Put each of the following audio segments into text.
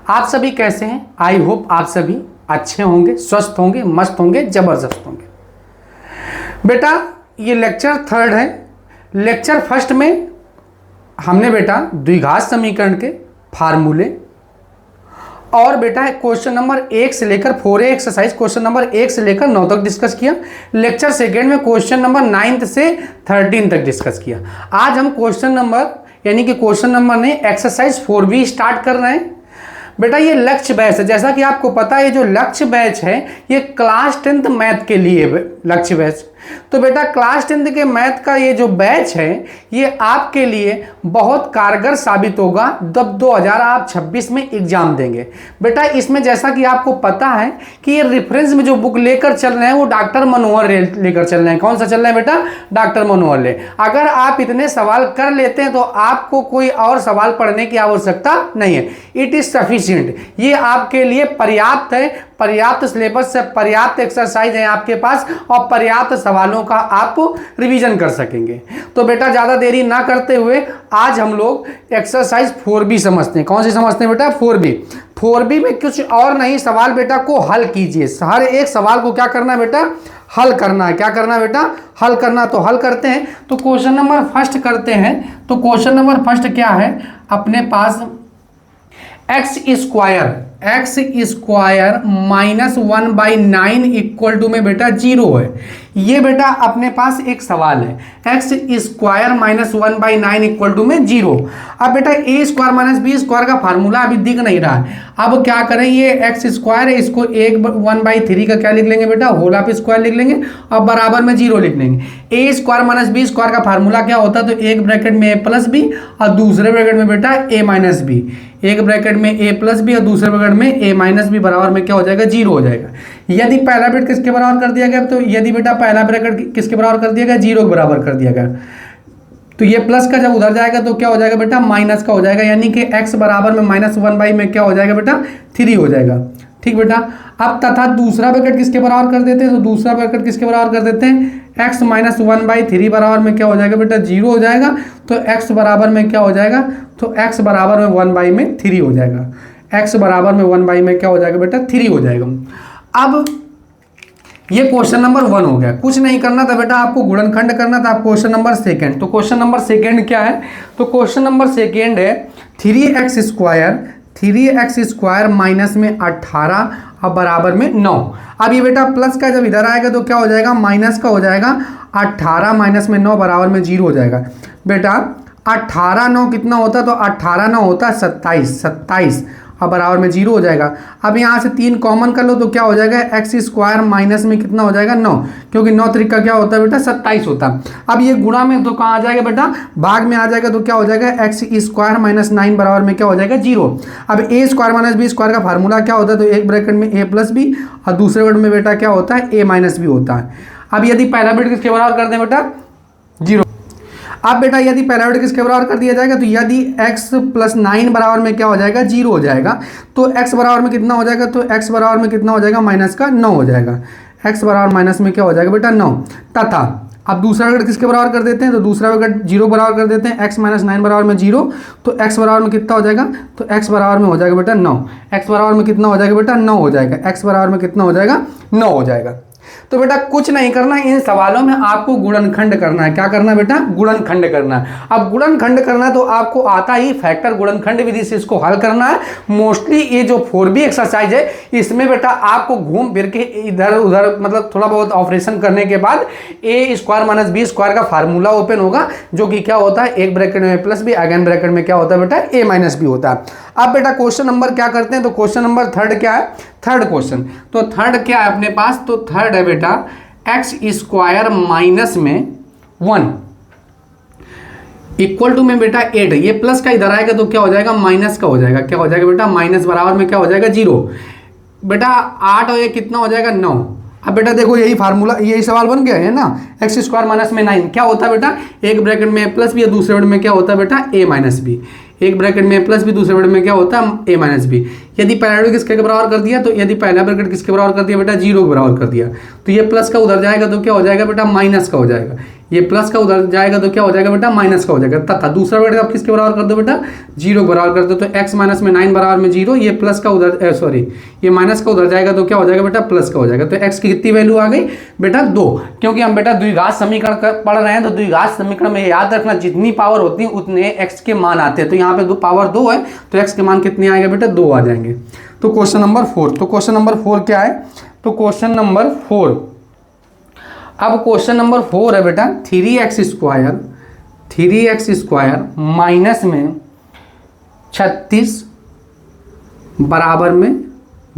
आप सभी कैसे हैं? आई होप आप सभी अच्छे होंगे, स्वस्थ होंगे, मस्त होंगे, जबरदस्त होंगे। बेटा ये लेक्चर थर्ड है। लेक्चर फर्स्ट में हमने बेटा द्विघात समीकरण के फार्मूले और बेटा क्वेश्चन नंबर 1 से लेकर 4A एक्सरसाइज क्वेश्चन नंबर 1 से लेकर 9 तक डिस्कस किया। लेक्चर सेकेंड में क्वेश्चन नंबर 9 से 13 तक डिस्कस किया। आज हम क्वेश्चन नंबर यानी कि क्वेश्चन नंबर ने एक्सरसाइज 4B स्टार्ट कर रहे हैं। बेटा ये लक्ष्य बैच है, जैसा कि आपको पता है जो लक्ष्य बैच है ये क्लास 10th मैथ के लिए लक्ष्य बैच। तो बेटा क्लास 10th के मैथ का ये जो बैच है ये आपके लिए बहुत कारगर साबित होगा जब 2026 में एग्जाम देंगे। बेटा इसमें जैसा कि आपको पता है कि ये रेफरेंस में जो बुक लेकर चल रहे हैं वो डॉक्टर मनोहर लेकर चल रहे हैं। कौन सा चल रहा है बेटा? डॉक्टर मनोहर ले। अगर आप इतने सवाल कर लेते हैं तो आपको कोई और सवाल पढ़ने की आवश्यकता नहीं है। इट इज सफिशिएंट, ये आपके लिए पर्याप्त है। पर्याप्त सिलेबस से पर्याप्त एक्सरसाइज है आपके पास और पर्याप्त सवालों का आप रिवीजन कर सकेंगे। तो बेटा ज़्यादा देरी ना करते हुए आज हम लोग एक्सरसाइज 4B समझते हैं। कौन सी समझते हैं बेटा? 4B। 4B में कुछ और नहीं, सवाल बेटा को हल कीजिए। हर एक सवाल को क्या करना है बेटा? हल करना है। क्या करना है बेटा? हल करना। तो हल करते हैं। तो क्वेश्चन नंबर फर्स्ट करते हैं। तो क्वेश्चन नंबर फर्स्ट क्या है अपने पास? एक्स स्क्वायर -1/9 इक्वल टू में बेटा 0 है। ये बेटा अपने पास एक सवाल है। एक्स स्क्वायर -1/9 इक्वल टू में 0। अब बेटा ए स्क्वायर माइनस बी स्क्वायर का फार्मूला अभी दिख नहीं रहा है। अब क्या करें? ये एक्स स्क्वायर है, इसको 1/3 का क्या लिख लेंगे बेटा? होल ऑफ स्क्वायर लिख लेंगे और बराबर में 0 लिख लेंगे। ए स्क्वायर माइनस बी स्क्वायर का फार्मूला क्या होता है? तो एक ब्रैकेट में ए प्लस बी और दूसरे ब्रैकेट में बेटा ए माइनस बी। एक ब्रैकेट में ए प्लस बी और दूसरे ब्रैकेट में ए माइनस बी बराबर में क्या हो जाएगा? 0 हो जाएगा। यदि पहला ब्रैकेट किसके बराबर कर दिया गया? तो यदि बेटा पहला ब्रैकेट किसके बराबर कर दिया गया? 0 के बराबर कर दिया गया। तो ये प्लस का जब उधर जाएगा तो क्या हो जाएगा बेटा? माइनस का हो जाएगा। यानी कि x बराबर में -1 में क्या हो जाएगा बेटा? 3 हो जाएगा। ठीक बेटा। अब तथा दूसरा ब्रैकेट किसके बराबर कर देते हैं? तो दूसरा ब्रैकेट किसके बराबर कर देते हैं? x -1/3 बराबर में क्या हो जाएगा बेटा? 0 हो जाएगा। तो x बराबर में क्या हो जाएगा? तो x बराबर में 1/3 हो जाएगा। x बराबर में 1 में क्या हो जाएगा बेटा? 3 हो जाएगा। अब ये क्वेश्चन नंबर 1 हो गया। कुछ नहीं करना था बेटा, आपको गुणनखंड करना था। Question number second. तो क्वेश्चन नंबर सेकेंड क्या है? तो क्वेश्चन नंबर सेकेंड है 3x स्क्वायर माइनस में 18 और बराबर में 9। अब ये बेटा प्लस का जब इधर आएगा तो क्या हो जाएगा? माइनस का हो जाएगा। 18 माइनस में 9 बराबर में 0 हो जाएगा। बेटा 18 9 कितना होता? तो 18 9 होता 27 और बराबर में 0 हो जाएगा। अब यहाँ से 3 कॉमन कर लो तो क्या हो जाएगा? एक्स स्क्वायर माइनस में कितना हो जाएगा? 9, क्योंकि 9 3 का क्या होता है बेटा? 27 होता है। अब ये गुणा में तो कहाँ आ जाएगा बेटा? भाग में आ जाएगा। तो क्या हो जाएगा? एक्स स्क्वायर माइनस 9 बराबर में क्या हो जाएगा? 0। अब ए स्क्वायर माइनस बी स्क्वायर का फार्मूला क्या होता है? तो एक ब्रैकेट में ए प्लस बी और दूसरे ब्रैकेट में बेटा क्या होता है? ए माइनस बी होता है। अब यदि पहला ब्रैकेट किसके बराबर कर दें बेटा? 0। अब बेटा यदि पहला ब्रैकेट किसके बराबर कर दिया जाएगा? तो यदि x + 9 बराबर में क्या हो जाएगा? 0 हो जाएगा। तो x बराबर में कितना हो जाएगा? तो x बराबर में कितना हो जाएगा? माइनस का 9 हो जाएगा। x बराबर माइनस में क्या हो जाएगा बेटा? 9। तथा अब दूसरा ब्रैकेट किसके बराबर कर देते हैं? तो दूसरा ब्रैकेट 0 बराबर कर देते हैं। x - 9 बराबर में 0। तो x बराबर में कितना हो जाएगा? तो x बराबर में हो जाएगा बेटा 9। x बराबर में कितना हो जाएगा बेटा? 9 हो जाएगा। x बराबर में कितना हो जाएगा? 9 हो जाएगा। तो बेटा कुछ नहीं करना, इन सवालों में आपको गुणनखंड करना है। क्या करना है बेटा? गुणनखंड करना है। अब गुणनखंड करना तो आपको आता ही फैक्टर गुणनखंड विधि से इसको हल करना है। मोस्टली ये जो 4B एक्सरसाइज है इसमें बेटा आपको घूम फिर के इधर उधर मतलब थोड़ा बहुत ऑपरेशन करने के बाद ए स्क्वायर माइनस बी स्क्वायर का फार्मूला ओपन होगा, जो कि क्या होता है? एक ब्रैकेट में प्लस बी, अगेन ब्रैकेट में क्या होता है बेटा? ए माइनस बी होता है। अब बेटा क्वेश्चन नंबर क्या करते हैं? तो क्वेश्चन नंबर थर्ड क्या है? Third question. तो थर्ड क्या है अपने पास? तो थर्ड है बेटा एक्स स्क्वायर माइनस में 1 इक्वल टू में बेटा 8। ये प्लस का इधर आएगा तो क्या हो जाएगा? माइनस का हो जाएगा। क्या हो जाएगा बेटा? माइनस बराबर में क्या हो जाएगा? 0। बेटा 8 और ये कितना हो जाएगा? 9। अब बेटा देखो यही फार्मूला, यही सवाल बन गया है ना। एक्स स्क्वायर माइनस में 9 क्या होता है बेटा? एक ब्रैकेट में प्लस बी और दूसरे ब्रैकेट में क्या होता है बेटा? ए माइनस बी। एक ब्रैकेट में प्लस बी, दूसरे ब्रैकेट में क्या होता है? ए माइनस बी। यदि पहला ब्रैकेट किसके बराबर कर दिया? तो यदि पहला ब्रैकेट किसके बराबर कर दिया बेटा? 0 के बराबर कर दिया। तो ये प्लस का उधर जाएगा तो क्या हो जाएगा बेटा? माइनस का हो जाएगा। ये प्लस का उधर जाएगा तो क्या हो जाएगा बेटा माइनस का हो जाएगा, तथा दूसरा ब्रैकेट आप किसके बराबर कर दो बेटा 0 बराबर कर दो। तो x माइनस में 9 बराबर में 0, ये प्लस का उधर सॉरी ये माइनस का उधर जाएगा तो क्या हो जाएगा बेटा प्लस का हो जाएगा। तो x की कितनी वैल्यू आ गई बेटा 2, क्योंकि हम बेटा द्विघात समीकरण पढ़ रहे हैं तो द्विघात समीकरण में याद रखना जितनी पावर होती है उतने x के मान आते हैं। तो यहाँ पे पावर 2 है तो x के मान कितने आएंगे बेटा 2 आ जाएंगे। तो क्वेश्चन नंबर 4, तो क्वेश्चन नंबर 4 क्या है, तो क्वेश्चन नंबर 4, अब क्वेश्चन नंबर 4 है बेटा 3x स्क्वायर माइनस में 36 बराबर में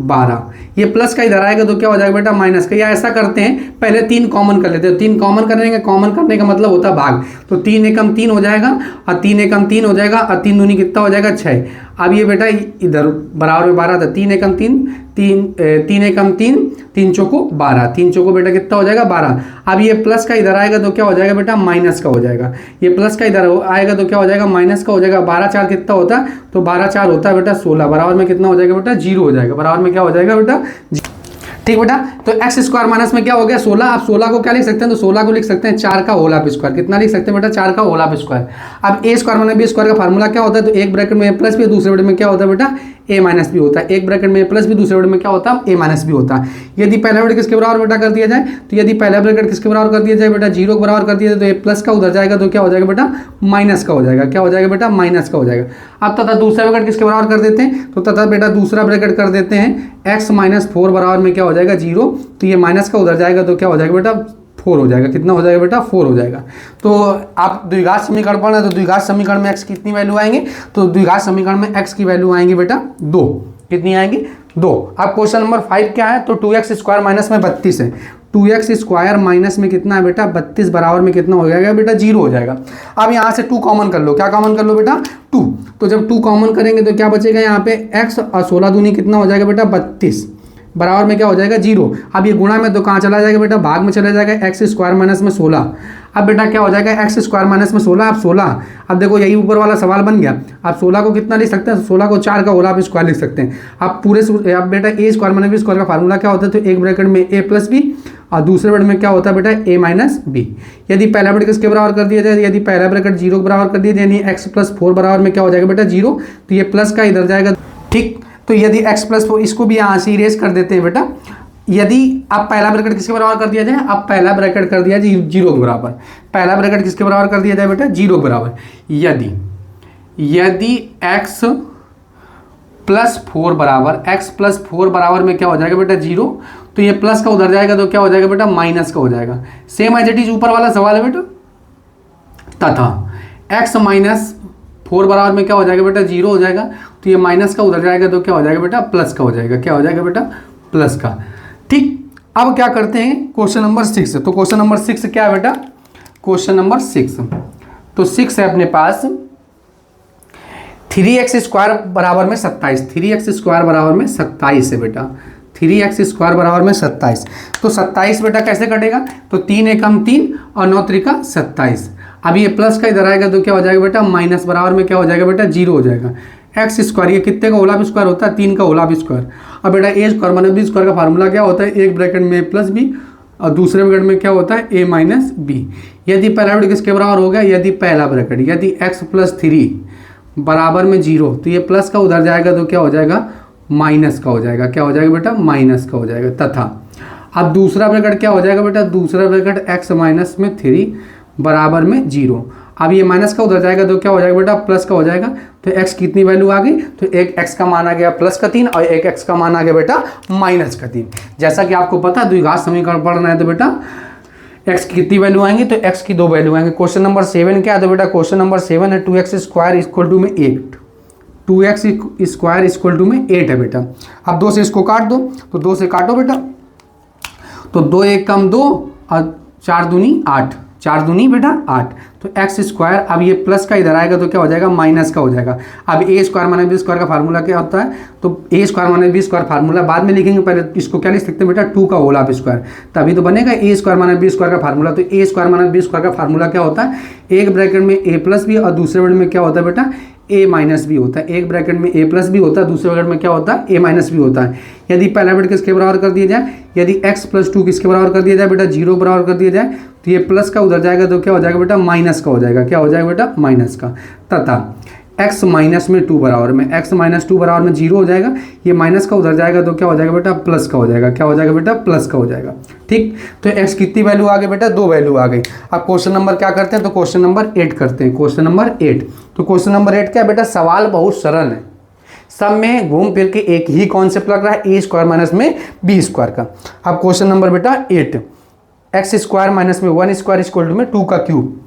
12, ये प्लस का इधर आएगा तो क्या हो जाएगा बेटा माइनस का। या ऐसा करते हैं पहले 3 कॉमन कर लेते हैं, 3 कॉमन करने का मतलब होता है भाग। तो 3 एकम 3 हो जाएगा और 3 एकम 3 हो जाएगा और 3 दूनी कितना हो जाएगा 6। अब ये बेटा इधर बराबर में 12 था, 3 एकम 3, 3 एकम 3, 3 चौको 12, 3 चौको बेटा कितना हो जाएगा 12। अब ये प्लस का इधर आएगा तो क्या हो जाएगा बेटा माइनस का हो जाएगा, ये प्लस का इधर आएगा तो क्या हो जाएगा माइनस का हो जाएगा। 12 4 कितना होता है, तो 12 4 होता है बेटा 16, बराबर में कितना हो जाएगा बेटा 0 हो जाएगा, बराबर में क्या हो जाएगा बेटा। ठीक बेटा, तो एक्स स्क्वायर माइनस में क्या हो गया 16। आप 16 को क्या लिख सकते हैं, तो 16 को लिख सकते हैं 4 का होल हाफ स्क्वायर। कितना लिख सकते हैं बेटा 4 का होल हाफ स्क्वायर। अब ए स्क्वायर माइनस बी स्क्वायर का फार्मूला क्या होता है, तो एक ब्रैकेट में ए प्लस बी, दूसरे ब्रैकेट में क्या होता है बेटा ए माइनस बी होता है। एक ब्रैकेट में ए प्लस बी, दूसरे ब्रैकेट में क्या होता है ए माइनस बी होता है। यदि पहला ब्रैकेट किसके बराबर बेटा कर दिया जाए, तो यदि पहला ब्रैकेट किसके बराबर कर दिया जाए बेटा 0 के बराबर कर दिया जाए तो ए प्लस का उधर जाएगा तो क्या हो जाएगा बेटा माइनस का हो जाएगा, क्या हो जाएगा बेटा माइनस का हो जाएगा। अब तथा दूसरा ब्रैकेट किसके बराबर कर देते हैं, तो तथा बेटा दूसरा ब्रैकेट कर देते हैं x माइनस 4 बराबर में क्या हो जाएगा 0, तो ये माइनस का उधर जाएगा तो क्या हो जाएगा बेटा 4 हो जाएगा। कितना हो जाएगा बेटा 4 हो जाएगा। तो आप द्विघात समीकरण पढ़ना है तो द्विघात समीकरण में x की कितनी वैल्यू आएंगे, तो द्विघात समीकरण में x की वैल्यू आएंगी बेटा 2। कितनी आएंगी 2। अब क्वेश्चन नंबर 5 क्या है, तो 2x स्क्वायर माइनस में 32 है। 2x स्क्वायर माइनस में कितना है बेटा 32 बराबर में कितना हो जाएगा बेटा 0 हो जाएगा। अब यहाँ से 2 कॉमन कर लो, क्या कॉमन कर लो बेटा 2। तो जब 2 कॉमन करेंगे तो क्या बचेगा यहाँ पे x और 16 दूनी कितना हो जाएगा बेटा 32 बराबर में क्या हो जाएगा 0। अब ये गुणा में तो कहाँ चला जाएगा बेटा भाग में चला जाएगा, एक्स स्क्वायर माइनस में 16। अब बेटा क्या हो जाएगा एक्स स्क्वायर माइनस में 16, अब 16। अब देखो यही ऊपर वाला सवाल बन गया। अब 16 को कितना लिख सकते हैं, 16 को 4 का होल हाफ स्क्वायर लिख सकते हैं। अब पूरे अब बेटा ए स्क्वायर माइनस बी स्क्वायर का फार्मूला क्या होता है, तो एक ब्रैकेट में ए प्लस बी और दूसरे ब्रैकेट में क्या होता है बेटा ए माइनस बी। यदि पहला ब्रैकेट किसके बराबर कर दिया जाए, यदि पहला ब्रैकेट 0 के बराबर कर दिया जाए यानी एक्स प्लस 4 बराबर में क्या हो जाएगा बेटा 0, तो ये प्लस का इधर जाएगा। ठीक, तो यदि x प्लस 4 इसको भी यहाँ से इरेज कर देते हैं बेटा। यदि अब पहला ब्रैकेट किसके बराबर कर दिया जाए, अब पहला ब्रैकेट कर दिया जाए 0 के बराबर। पहला ब्रैकेट किसके बराबर कर दिया जाए बेटा 0 के बराबर। यदि x प्लस 4 बराबर, x प्लस 4 बराबर में क्या हो जाएगा बेटा 0, तो ये प्लस का उधर जाएगा तो क्या हो जाएगा बेटा माइनस का हो जाएगा। सेम एज इट इज ऊपर वाला सवाल है बेटा। तथा x माइनस 4 बराबर में क्या हो जाएगा बेटा 0 हो जाएगा, तो ये माइनस का उधर जाएगा तो क्या हो जाएगा बेटा प्लस का हो जाएगा, क्या हो जाएगा बेटा प्लस का। ठीक, अब क्या करते हैं क्वेश्चन नंबर 6। तो क्वेश्चन नंबर 6 क्या है बेटा, क्वेश्चन नंबर 6, तो 6 है अपने पास 3x स्क्वायर बराबर में 27। 3x स्क्वायर बराबर में 27 है बेटा, 3x स्क्वायर बराबर में 27। तो 27 बेटा कैसे कटेगा, तो 3 एकम 3 और 9 त्रिका 27। अब ये प्लस का इधर आएगा तो क्या हो जाएगा बेटा माइनस, बराबर में क्या हो जाएगा बेटा 0 हो जाएगा। एक्स स्क्वायर ये कितने का होल हाफ स्क्वायर होता है 3 का होल हाफ स्क्वायर। अब बेटा ए स्क्वायर माइनस बी स्क्वायर का फार्मूला क्या होता है, एक ब्रैकेट में ए प्लस बी और दूसरे ब्रैकेट में क्या होता है ए माइनस बी। यदि पहला ब्रैकेट किसके बराबर हो गया, यदि पहला ब्रैकेट यदि x प्लस 3 बराबर में 0, तो ये प्लस का उधर जाएगा तो क्या हो जाएगा माइनस का हो जाएगा, क्या हो जाएगा बेटा माइनस का हो जाएगा। तथा अब दूसरा ब्रैकेट क्या हो जाएगा बेटा, दूसरा ब्रैकेट x माइनस में 3 बराबर में 0। अब ये माइनस का उधर जाएगा तो क्या हो जाएगा बेटा प्लस का हो जाएगा। तो x कितनी वैल्यू आ गई, तो एक x का मान आ गया प्लस का 3 और एक x का मान आ गया बेटा माइनस का 3। जैसा कि आपको पता है द्विघात समीकरण पढ़ना है तो बेटा x की कितनी वैल्यू आएंगी, तो x की 2 वैल्यू आएंगे। क्वेश्चन नंबर 7 क्या है, तो बेटा क्वेश्चन नंबर 7 है 2x स्क्वायर इक्वल टू में 8। 2x स्क्वायर इक्वल टू में 8 है बेटा। अब 2 से इसको काट दो, तो 2 से काटो बेटा, तो 2 एक कम 2 और 4 दूनी 8, 4 दूनी बेटा 8। तो एक्स स्क्वायर, अब ये प्लस का इधर आएगा तो क्या हो जाएगा माइनस का हो जाएगा। अब ए स्क्वायर माइनस बी स्क्वायर का फार्मूला क्या होता है, तो A square minus B square formula बाद में लिखेंगे, पहले इसको क्या लिख सकते हैं बेटा 2 का होल हाफ स्क्वायर, तभी तो बनेगा ए स्क्वायर माइनस बी स्क्वायर का फार्मूला। तो A square minus B square का फार्मूला क्या होता है, एक ब्रैकेट में ए प्लस बी और दूसरे ब्रैकेट में क्या होता है बेटा ए माइनस बी होता है। एक ब्रैकेट में ए प्लस बी होता है, दूसरे ब्रैकेट में क्या होता है ए माइनस बी होता है। यदि पहला ब्रैकेट किसके बराबर कर दिया जाए, यदि x प्लस 2 किसके बराबर कर दिया जाए बेटा 0 बराबर कर दिया जाए, तो ये प्लस का उधर जाएगा तो क्या हो जाएगा बेटा माइनस का हो जाएगा, क्या हो जाएगा बेटा माइनस का। तथा x माइनस में 2 बराबर में x माइनस 2 बराबर में 0 हो जाएगा, ये माइनस का उधर जाएगा तो क्या हो जाएगा बेटा प्लस का हो जाएगा, क्या हो जाएगा बेटा प्लस का हो जाएगा। ठीक, तो x कितनी वैल्यू आ गई बेटा 2 वैल्यू आ गई। अब क्वेश्चन नंबर क्या करते हैं, तो क्वेश्चन नंबर 8 करते हैं। क्वेश्चन नंबर 8, तो क्वेश्चन नंबर 8 क्या बेटा, सवाल बहुत सरल है, सब में घूम फिर के एक ही कॉन्सेप्ट लग रहा है, ए स्क्वायर माइनस में बी स्क्वायर का। अब क्वेश्चन नंबर बेटा 8, एक्स स्क्वायर माइनस में 1 स्क्वायर इक्वल टू में 2 का क्यूब,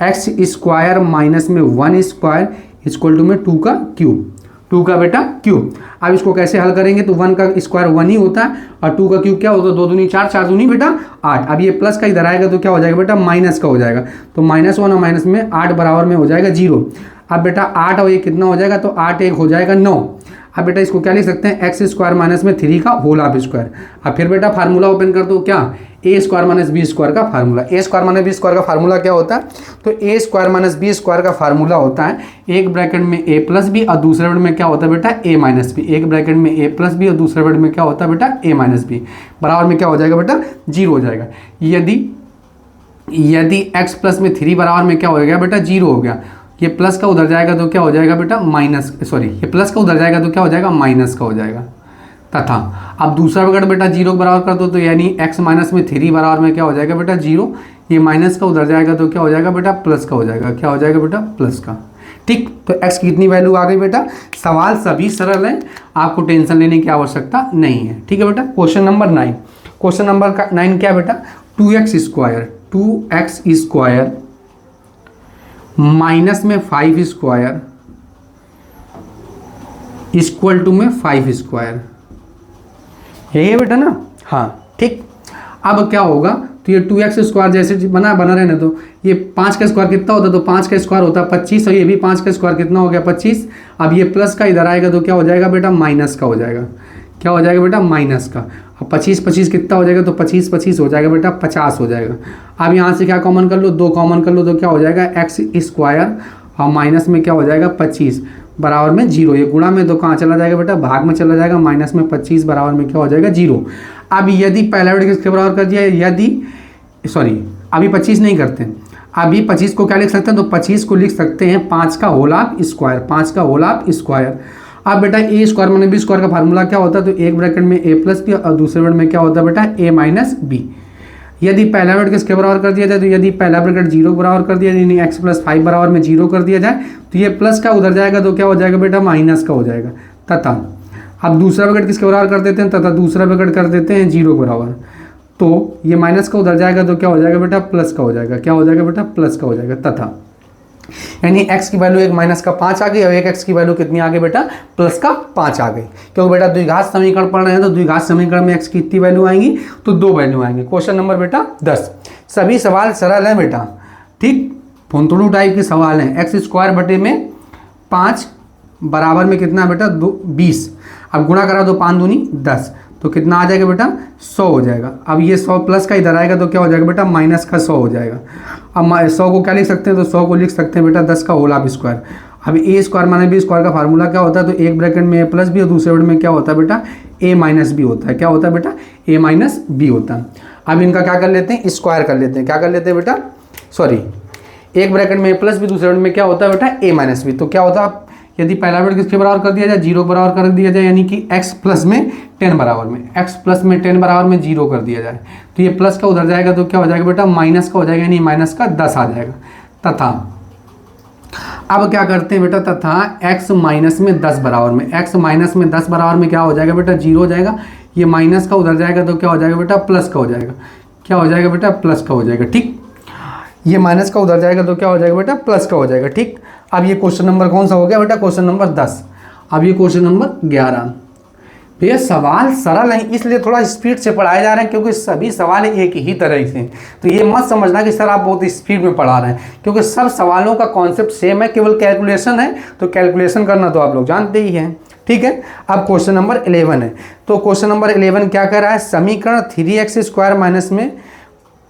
एक्स स्क्वायर माइनस में 1 स्क्वायर इक्वल टू में 2 का क्यूब, 2 का बेटा क्यूब। अब इसको कैसे हल करेंगे, तो 1 का स्क्वायर 1 ही होता है और 2 का क्यूब क्या होता है, 2 दूनी 4, 4 दूनी बेटा 8। अब ये प्लस का इधर आएगा तो क्या हो जाएगा बेटा माइनस का हो जाएगा, तो -1 और माइनस में 8 बराबर में हो जाएगा 0। अब बेटा 8 और ये कितना हो जाएगा, तो 8 1 हो जाएगा 9। अब बेटा इसको क्या लिख सकते हैं, एक्स स्क्वायर माइनस में 3 का होल हाफ स्क्वायर। अब फिर बेटा फार्मूला ओपन कर दो, क्या ए स्क्वायर माइनस बी स्क्वायर का फार्मूला। ए स्क्वायर माइनस बी स्क्वायर का फार्मूला क्या होता है, तो A square minus B square का फार्मूला होता है एक ब्रैकेट में ए प्लस बी और दूसरे ब्रैकेट में क्या होता है बेटा ए माइनस बी, एक ब्रैकेट में ए प्लस बी और दूसरे ब्रैकेट में क्या होता है बेटा ए माइनस बी, बराबर में क्या हो जाएगा बेटा 0 हो जाएगा। यदि एक्स प्लस में 3 बराबर में क्या हो गया बेटा 0 हो गया, ये प्लस का उधर जाएगा तो क्या हो जाएगा बेटा माइनस, सॉरी ये प्लस का उधर जाएगा तो क्या हो जाएगा माइनस का हो जाएगा। तथा अब दूसरा ब्रैकेट बेटा 0 बराबर कर दो, तो यानी x माइनस में 3 बराबर में क्या हो जाएगा बेटा 0, ये माइनस का उधर जाएगा तो क्या हो जाएगा बेटा प्लस का हो जाएगा, क्या हो जाएगा बेटा प्लस का। ठीक, तो x की कितनी वैल्यू आ गई बेटा, सवाल सभी सरल है, आपको टेंशन लेने की आवश्यकता नहीं है। ठीक है बेटा, क्वेश्चन नंबर 9, क्वेश्चन नंबर 9 क्या बेटा, 2x स्क्वायर माइनस में 5 स्क्वायर इक्वल टू में 5 स्क्वायर, यही है बेटा ना। हाँ ठीक, अब क्या होगा, तो ये 2x स्क्वायर जैसे बना रहे ना, तो ये 5 का स्क्वायर कितना होता है, तो 5 का स्क्वायर होता है 25 और ये भी 5 का स्क्वायर कितना हो गया 25। अब ये प्लस का इधर आएगा तो क्या हो जाएगा बेटा माइनस का हो जाएगा, क्या हो जाएगा बेटा माइनस का। अब 25 कितना हो जाएगा, तो 25 हो जाएगा बेटा 50 हो जाएगा। अब यहाँ से क्या कॉमन कर लो, 2 कॉमन कर लो तो क्या हो जाएगा एक्स स्क्वायर और माइनस में क्या हो जाएगा 25 बराबर में 0, ये गुणा में 2 कहाँ चला जाएगा बेटा भाग में चला जाएगा, माइनस में 25 बराबर में क्या हो जाएगा 0। अब यदि पहला बेटा किसके बराबर कर दिया, अभी 25 नहीं करते, अभी 25 को क्या लिख सकते हैं, तो 25 को लिख सकते हैं 5 का होल हाफ स्क्वायर, 5 का होल हाफ स्क्वायर। अब बेटा ए स्क्वायर माइनस बी स्क्वायर का फार्मूला क्या होता है, तो एक ब्रैकेट में ए प्लस बी और दूसरे ब्रैकेट में क्या होता है बेटा ए माइनस बी। यदि पहला ब्रैकेट किसके बराबर कर दिया जाए, तो यदि पहला ब्रैकेट 0 बराबर कर दिया यानी एक्स प्लस 5 बराबर में 0 कर दिया जाए, तो ये प्लस का उधर जाएगा तो क्या हो जाएगा बेटा माइनस का हो जाएगा। तथा अब दूसरा ब्रैकेट किसके बराबर कर देते हैं, तथा दूसरा ब्रैकेट कर देते हैं 0 बराबर, तो ये माइनस का उधर जाएगा तो क्या हो जाएगा बेटा प्लस का हो जाएगा, क्या हो जाएगा बेटा प्लस का हो जाएगा। तथा यानी x की वैल्यू एक माइनस का 5 आ गई और एक x की वैल्यू कितनी आ गई बेटा प्लस का 5 आ गई, क्योंकि बेटा द्विघात समीकरण पढ़ रहे हैं तो द्विघात समीकरण में x की कितनी वैल्यू आएंगी, तो 2 वैल्यू आएंगे। क्वेश्चन नंबर बेटा 10, सभी सवाल सरल है बेटा, ठीक फुंतड़ू टाइप के सवाल हैं। एक्स स्क्वायर बटे में 5 बराबर में कितना बेटा 20, अब गुणा करा दो 5 दूनी 10, तो कितना आ जाएगा बेटा 100 हो जाएगा। अब ये 100 प्लस का इधर आएगा तो क्या हो जाएगा बेटा माइनस का 100 हो जाएगा। अब 100 को क्या लिख सकते हैं, तो 100 को लिख सकते हैं बेटा 10 का होल हाफ स्क्वायर। अब ए स्क्वायर माइनस बी स्क्वायर का फार्मूला क्या होता है, तो एक ब्रैकेट में ए प्लस बी और दूसरे ब्रैकेट में क्या होता है बेटा ए माइनस बी होता है, क्या होता है बेटा ए माइनस बी होता है। अब इनका क्या कर लेते हैं, स्क्वायर कर लेते हैं, क्या कर लेते हैं बेटा, सॉरी एक ब्रैकेट में ए प्लस बी दूसरे ब्रैकेट में क्या होता है बेटा ए माइनस बी, तो क्या होता है यदि पहला ब्रैकेट किसके बराबर कर दिया जाए 0 बराबर कर दिया जाए, यानी कि x प्लस में 10 बराबर में, x प्लस में 10 बराबर में 0 कर दिया जाए, तो ये प्लस का उधर जाएगा तो क्या हो जाएगा बेटा माइनस का हो जाएगा, यानी माइनस का 10 आ जाएगा। तथा अब क्या करते हैं बेटा, तथा x माइनस में 10 बराबर में, x माइनस में 10 बराबर में क्या हो जाएगा बेटा 0 हो जाएगा, ये माइनस का उधर जाएगा तो क्या हो जाएगा बेटा प्लस का हो जाएगा, क्या हो जाएगा बेटा प्लस का हो जाएगा। ठीक, ये माइनस का उधर जाएगा तो क्या हो जाएगा बेटा प्लस का हो जाएगा। ठीक, अब ये क्वेश्चन नंबर कौन सा हो गया बेटा, क्वेश्चन नंबर 10। अब ये क्वेश्चन नंबर 11। भैया सवाल सरल है इसलिए थोड़ा स्पीड से पढ़ाए जा रहे हैं, क्योंकि सभी सवाल एक ही तरह से, तो ये मत समझना कि सर आप बहुत स्पीड में पढ़ा रहे हैं, क्योंकि सब सवालों का कॉन्सेप्ट सेम है, केवल कैलकुलेशन है, तो कैलकुलेशन करना तो आप लोग जानते ही हैं। ठीक है, अब क्वेश्चन नंबर 11 है, तो क्वेश्चन नंबर 11 क्या कर रहा है, समीकरण 3x स्क्वायर माइनस में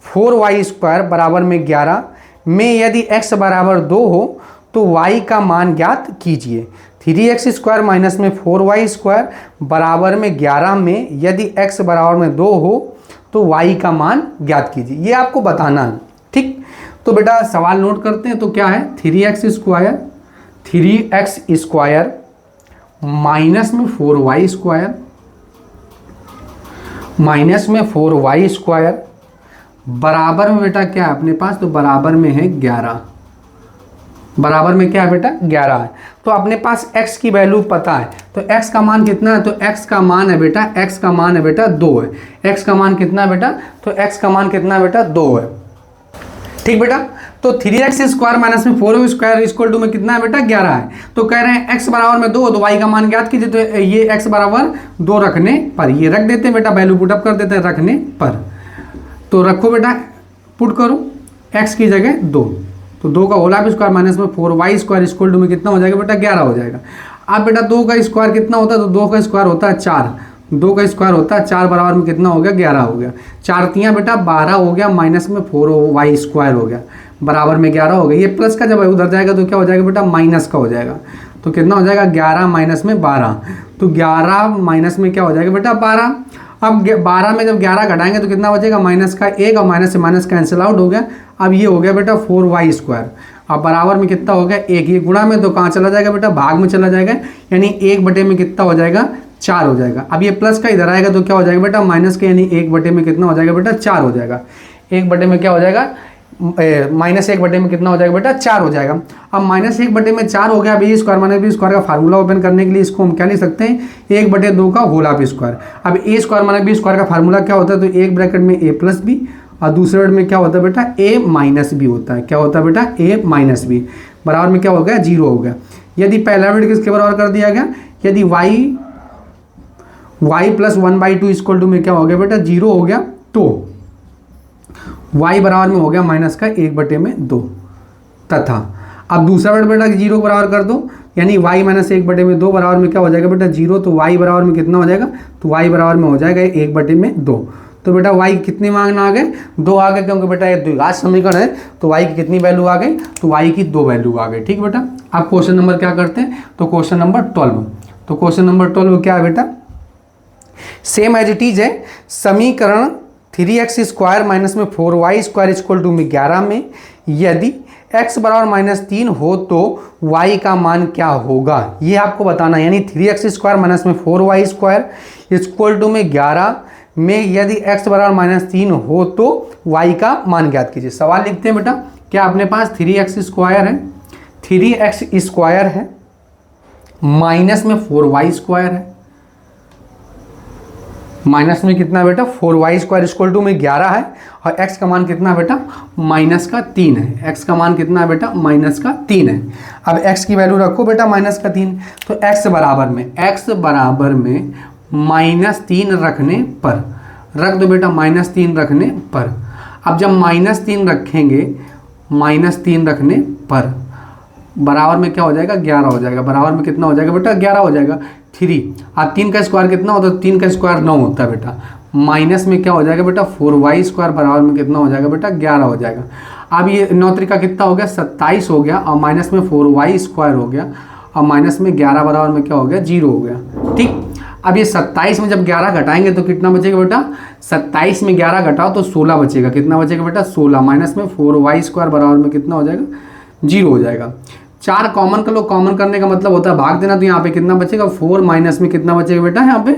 4y स्क्वायर बराबर में 11 में यदि x बराबर 2 हो तो y का मान ज्ञात कीजिए। 3x स्क्वायर माइनस में 4y स्क्वायर बराबर में 11 में यदि x बराबर में 2 हो तो y का मान ज्ञात कीजिए, ये आपको बताना है। ठीक, तो बेटा सवाल नोट करते हैं। तो क्या है 3x स्क्वायर माइनस में 4y स्क्वायर, माइनस में 4y स्क्वायर बराबर में बेटा क्या है अपने पास, तो बराबर में है 11। बराबर में क्या है बेटा 11 है। तो अपने पास x की वैल्यू पता है, तो x का मान कितना है, तो x का मान है बेटा, x का मान है बेटा 2 है। x का मान कितना है बेटा, तो x का मान कितना है बेटा 2 है। ठीक बेटा, तो 3x स्क्वायर माइनस में 4y स्क्वायर इक्वल टू में कितना है बेटा 11 है। तो कह रहे हैं x बराबर में 2, तो y का मान ज्ञात कीजिए। तो ये x बराबर 2 रखने पर, ये रख देते हैं बेटा, वैल्यू पुटअप कर देते हैं रखने पर। तो रखो बेटा, पुट करो x की जगह 2, तो 2 का होल स्क्वायर माइनस में 4y स्क्वायर इक्वल टू में कितना हो जाएगा बेटा 11 हो जाएगा। अब बेटा 2 का स्क्वायर कितना होता है, तो 2 का स्क्वायर होता है 4, 2 का स्क्वायर होता है 4 बराबर में कितना हो गया 11 हो गया। 4 तियाँ बेटा 12 हो गया, माइनस में 4y स्क्वायर हो गया, बराबर में 11 हो गया। ये प्लस का जब उधर जाएगा तो क्या हो जाएगा बेटा माइनस का हो जाएगा। तो कितना हो जाएगा 11 माइनस में 12, तो 11 माइनस में क्या हो जाएगा बेटा 12। अब 12 में जब 11 घटाएंगे तो कितना बचेगा माइनस का 1, और माइनस से माइनस कैंसिल आउट हो गया। अब ये हो गया बेटा 4y स्क्वायर, अब बराबर में कितना हो गया 1। ये गुणा में तो कहाँ चला जाएगा बेटा, भाग में चला जाएगा, यानी 1 बटे में कितना हो जाएगा 4 हो जाएगा। अब ये प्लस का इधर आएगा तो क्या हो जाएगा बेटा माइनस का, यानी 1 बटे में कितना हो जाएगा बेटा 4 हो जाएगा। 1 बटे में क्या हो जाएगा, माइनस 1 बटे में कितना हो जाएगा बेटा 4 हो जाएगा। अब माइनस 1 बटे में 4 हो गया। अब ए स्क्वायर माइनस बी स्क्वायर का फार्मूला ओपन करने के लिए इसको हम क्या लिख सकते हैं, 1 बटे 2 का होल हाफ स्क्वायर। अब ए स्क्वायर माइनस बी स्क्वायर का फार्मूला क्या होता है, तो एक ब्रैकेट में ए प्लस बी और दूसरे ब्रैकेट में क्या होता है बेटा ए माइनस बी होता है। क्या होता है बेटा ए माइनस बी, बराबर में क्या हो गया 0 हो गया। यदि पहला ब्रैकेट किसके बराबर कर दिया गया, यदि y प्लस 1/2 इक्वल टू में क्या हो गया बेटा 0 हो गया, तो y बराबर में हो गया माइनस का 1 बटे में 2, तथा अब दूसरा बेटा 0 बराबर कर दो, यानी y माइनस 1 बटे में 2 बराबर में क्या हो जाएगा बेटा 0। तो y बराबर में कितना हो जाएगा, तो y बराबर में हो जाएगा 1 बटे में 2। तो बेटा y कितनी मांगना आ गए 2 आ गए, क्योंकि बेटा ये द्विघात समीकरण है, तो y की कितनी वैल्यू आ गई, तो y की 2 वैल्यू आ गई। ठीक बेटा, अब क्वेश्चन नंबर क्या करते हैं, तो क्वेश्चन नंबर 12। तो क्वेश्चन नंबर 12 क्या है बेटा, सेम एज इट इज है, समीकरण 3x स्क्वायर माइनस में 4y स्क्वायर इक्वल टू में 11 में यदि x बराबर -3 हो तो y का मान क्या होगा, ये आपको बताना है। यानी 3x स्क्वायर माइनस में 4y स्क्वायर इक्वल टू में 11 में यदि x बराबर -3 हो तो y का मान ज्ञात कीजिए। सवाल लिखते हैं बेटा, क्या अपने पास 3x स्क्वायर है, 3x स्क्वायर है माइनस में 4y स्क्वायर है, माइनस में कितना बेटा 4y स्क्वायर इक्वल टू में 11 है, और x का मान कितना बेटा माइनस का 3 है। x का मान कितना है बेटा माइनस का 3 है। अब x की वैल्यू रखो बेटा माइनस का 3, तो x बराबर में -3 रखने पर, रख दो बेटा -3 रखने पर। अब जब -3 रखेंगे, -3 रखने पर बराबर में क्या हो जाएगा 11 हो जाएगा। बराबर में कितना हो जाएगा बेटा 11 हो जाएगा। 3 अब 3 का स्क्वायर कितना होता है, 3 का स्क्वायर 9 होता है बेटा। माइनस में क्या हो जाएगा बेटा 4y स्क्वायर बराबर में कितना हो जाएगा बेटा 11 हो जाएगा। अब ये 9 त्रिका कितना हो गया 27 हो गया, और माइनस में 4y स्क्वायर हो गया, और माइनस में 11 बराबर में क्या हो गया 0 हो गया। ठीक, अब ये 27 में जब 11 घटाएंगे तो कितना बचेगा बेटा, 27 में 11 घटाओ तो 16 बचेगा। कितना बचेगा बेटा 16, माइनस में 4y स्क्वायर बराबर में कितना हो जाएगा 0 हो जाएगा। 4 कॉमन कर लो, कॉमन करने का मतलब होता है भाग देना, तो यहाँ पे कितना बचेगा 4 माइनस में कितना बचेगा बेटा यहाँ पे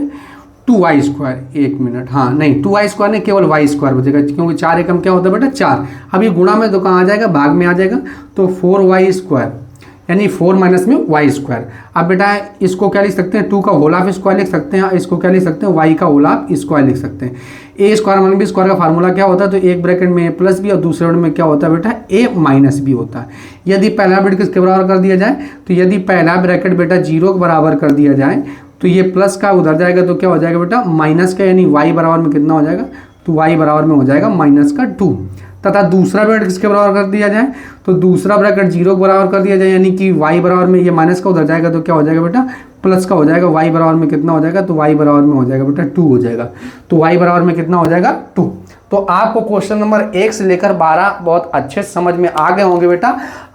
2y स्क्वायर। 1 मिनट, हाँ नहीं 2y स्क्वायर नहीं, केवल y स्क्वायर बचेगा, क्योंकि 4 एकम क्या होता है बेटा 4। अब ये गुणा में तो कहाँ आ जाएगा, भाग में आ जाएगा, तो 4y स्क्वायर यानी 4 माइनस में y स्क्वायर। अब बेटा इसको क्या लिख सकते हैं, 2 का होल हाफ स्क्वायर लिख सकते हैं, इसको क्या लिख सकते हैं y का होल हाफ स्क्वायर लिख सकते हैं। ए स्क्वायर माइनस बी स्क्वायर का फार्मूला क्या होता है, तो एक ब्रैकेट में a प्लस बी और दूसरे ब्रैकेट में क्या होता है बेटा a माइनस बी होता है। यदि पहला ब्रैकेट किसके बराबर कर दिया जाए, तो यदि पहला ब्रैकेट बेटा 0 के बराबर कर दिया जाए तो ये प्लस का उधर जाएगा तो क्या हो जाएगा बेटा माइनस का, यानी y बराबर में कितना हो जाएगा, तो y बराबर में हो जाएगा माइनस का 2। तथा दूसरा ब्रैकेट किसके बराबर कर दिया जाए, तो दूसरा ब्रैकेट 0 के बराबर कर दिया जाए, यानी कि y बराबर में ये माइनस का उधर जाएगा तो क्या हो जाएगा बेटा प्लस का हो जाएगा। y बराबर में कितना हो जाएगा, तो y बराबर में हो जाएगा बेटा 2 हो जाएगा। तो y बराबर में कितना हो जाएगा 2। तो आपको क्वेश्चन नंबर 1 से लेकर 12 बहुत अच्छे समझ में आ गए होंगे बेटा।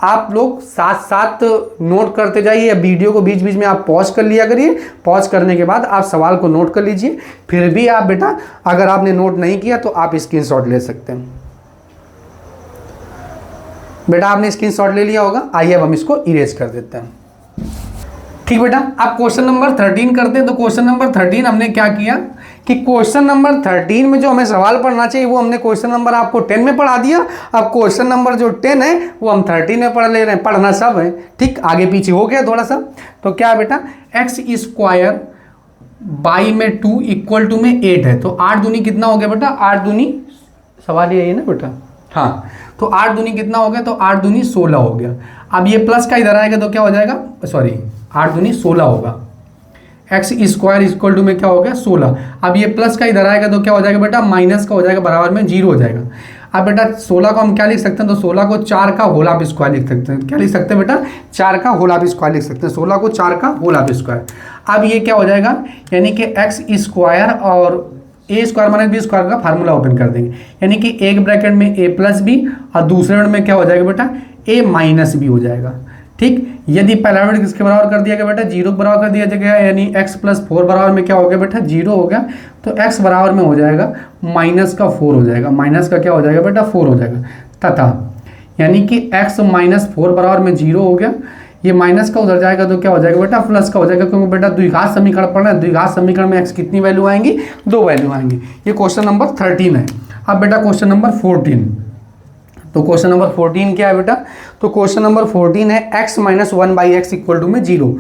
आप लोग साथ साथ नोट करते जाइए, या वीडियो को बीच बीच में आप पॉज कर लिया करिए। पॉज करने के बाद आप सवाल को नोट कर लीजिए। फिर भी आप बेटा अगर आपने नोट नहीं किया तो आप स्क्रीनशॉट ले सकते हैं। बेटा आपने स्क्रीनशॉट ले लिया होगा। आइए अब हम इसको इरेज कर देते हैं। ठीक बेटा, आप क्वेश्चन नंबर 13 करते हैं। तो क्वेश्चन नंबर 13 हमने क्या किया कि क्वेश्चन नंबर 13 में जो हमें सवाल पढ़ना चाहिए वो हमने क्वेश्चन नंबर आपको 10 में पढ़ा दिया। अब क्वेश्चन नंबर जो 10 है वो हम 13 में पढ़ ले रहे हैं। पढ़ना सब है, ठीक, आगे पीछे हो गया थोड़ा सा। तो क्या बेटा, एक्स स्क्वायर बाई में 2 इक्वल टू में 8 है। तो 8 दूनी कितना हो गया बेटा, 8 दूनी, सवाल यही है ना बेटा, हाँ, तो 8 दूनी कितना हो गया, तो 8 दूनी 16 हो गया। अब ये प्लस का इधर आएगा तो क्या हो जाएगा, सॉरी 8 दूनी 16 होगा। एक्स स्क्वायर इक्वल टू में क्या हो गया 16। अब ये प्लस का इधर आएगा तो क्या हो जाएगा बेटा, माइनस का हो जाएगा, बराबर में 0 हो जाएगा। अब बेटा 16 को हम क्या लिख सकते हैं, तो 16 को 4 का होल ऑफ स्क्वायर लिख सकते हैं। क्या लिख सकते हैं बेटा, 4 का होल ऑफ स्क्वायर लिख सकते हैं। 16 को 4 का होल ऑफ स्क्वायर। अब ये क्या हो जाएगा, यानी कि एक्स स्क्वायर और ए स्क्वायर माइनस बी स्क्वायर का फार्मूला ओपन कर देंगे। यानी कि एक ब्रैकेट में ए प्लस बी और दूसरे ब्रैकेट में क्या हो जाएगा बेटा, ए माइनस बी हो जाएगा। ठीक, यदि पहला ब्रैकेट किसके बराबर कर दिया गया बेटा, 0 के बराबर कर दिया गया, यानी x प्लस 4 बराबर में क्या हो गया बेटा, 0 हो गया। तो x बराबर में हो जाएगा माइनस का 4 हो जाएगा। माइनस का क्या हो जाएगा बेटा, 4 हो जाएगा। तथा यानी कि x माइनस 4 बराबर में 0 हो गया। ये माइनस का उधर जाएगा तो क्या हो जाएगा बेटा, प्लस का हो जाएगा, क्योंकि बेटा द्विघात समीकरण पढ़ना है। द्विघात समीकरण में x कितनी वैल्यू आएंगी, 2 वैल्यू आएंगी। ये क्वेश्चन नंबर 13 है। अब बेटा क्वेश्चन नंबर 14, तो क्वेश्चन नंबर 14 क्या है बेटा, तो क्वेश्चन नंबर 14 है x minus 1 by x equal to में 0।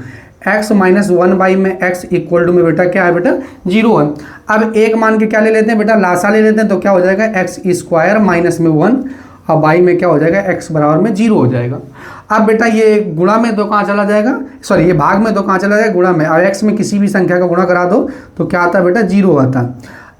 x माइनस 1 बाई में x इक्वल टू में बेटा क्या है बेटा, 0 है। अब एक मान के क्या ले लेते हैं बेटा, लासा ले लेते हैं। तो क्या हो जाएगा, एक्स स्क्वायर माइनस में 1 और बाई में क्या हो जाएगा, x बराबर में 0 हो जाएगा। अब बेटा ये गुणा में तो कहाँ चला जाएगा, सॉरी ये भाग में तो कहाँ चला जाएगा, गुणा में। और x में किसी भी संख्या का गुणा करा दो तो क्या आता है बेटा, 0 आता है।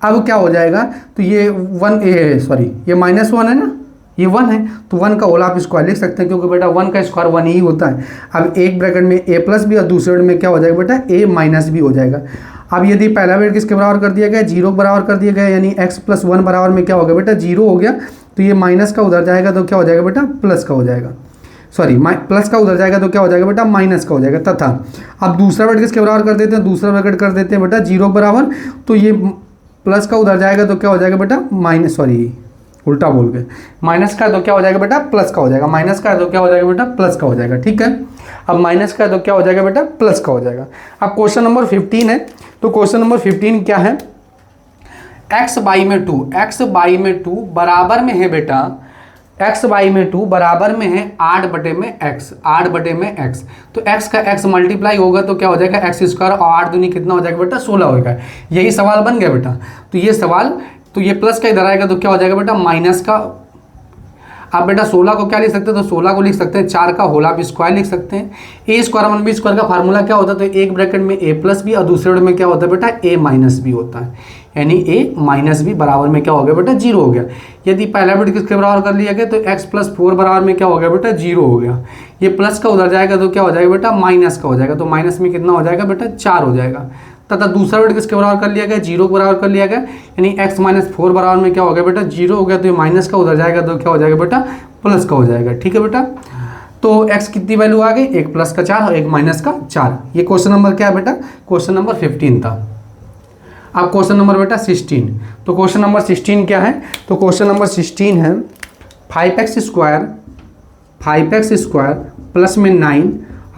अब क्या हो जाएगा, तो ये 1 सॉरी ये -1 है ना, ये 1 है, तो 1 का होल ऑफ स्क्वायर लिख सकते हैं, क्योंकि बेटा 1 का स्क्वायर 1 ही होता है। अब एक ब्रैकेट में a प्लस बी और दूसरे ब्रैकेट में क्या हो जाएगा बेटा, a माइनस बी हो जाएगा। अब यदि पहला ब्रैकेट किसके बराबर कर दिया गया, 0 के बराबर कर दिया गया, यानी x प्लस 1 बराबर में क्या हो गया बेटा, 0 हो गया। तो ये माइनस का उधर जाएगा तो क्या हो जाएगा बेटा, प्लस का हो जाएगा, सॉरी प्लस का उधर जाएगा तो क्या हो जाएगा बेटा, माइनस का हो जाएगा। तथा अब दूसरा ब्रैकेट किसके बराबर कर देते हैं, दूसरा ब्रैकेट कर देते हैं बेटा 0 के बराबर। तो ये प्लस का उधर जाएगा तो क्या हो जाएगा बेटा, माइनस, सॉरी उल्टा बोल गए, माइनस का तो क्या हो जाएगा बेटा, प्लस का हो जाएगा। माइनस का तो क्या हो जाएगा बेटा, प्लस का हो जाएगा। ठीक है, अब माइनस का तो क्या हो जाएगा बेटा, प्लस का हो जाएगा। अब क्वेश्चन नंबर 15 है। तो क्वेश्चन नंबर 15 क्या है, x बाई में 2, x बाई में 2 बराबर में है बेटा, x बाई में 2 बराबर में है 8 बटे में x, 8 बटे में x। तो x का x मल्टीप्लाई होगा तो क्या हो जाएगा, एक्स स्क्वायर और 8 दूनी कितना हो जाएगा बेटा, 16 होगा। यही सवाल बन गया बेटा। तो ये सवाल, तो ये प्लस का इधर आएगा तो क्या हो जाएगा बेटा, माइनस का। अब बेटा 16 को क्या लिख सकते हैं, तो 16 को लिख सकते हैं 4 का होल ऑफ स्क्वायर लिख सकते हैं। ए स्क्वायर माइनस बी स्क्वायर का फार्मूला क्या होता है, तो एक ब्रैकेट में a प्लस बी और दूसरे ब्रैकेट में क्या होता है बेटा, a माइनस बी होता है। यानी a माइनस बी बराबर में क्या हो गया बेटा, 0 हो गया। यदि पहला ब्रैकेट किसके बराबर कर लिया गया, तो x प्लस 4 बराबर में क्या हो गया बेटा, 0 हो गया। ये प्लस का उधर जाएगा तो क्या हो जाएगा बेटा, माइनस का हो जाएगा। तो माइनस में कितना हो जाएगा बेटा, 4 हो जाएगा। तथा दूसरा ब्रैकेट किसके बराबर कर लिया गया, 0 के बराबर कर लिया गया, यानी x माइनस 4 बराबर में क्या हो गया बेटा, 0 हो गया। तो ये माइनस का उधर जाएगा तो क्या हो जाएगा बेटा, प्लस का हो जाएगा। ठीक है बेटा, तो x कितनी वैल्यू आ गई, एक प्लस का 4 और एक माइनस का 4। ये क्वेश्चन नंबर क्या है बेटा, क्वेश्चन नंबर 15 था। अब क्वेश्चन नंबर बेटा 16। तो क्वेश्चन नंबर 16 क्या है, तो क्वेश्चन नंबर 16 है 5x स्क्वायर प्लस में 9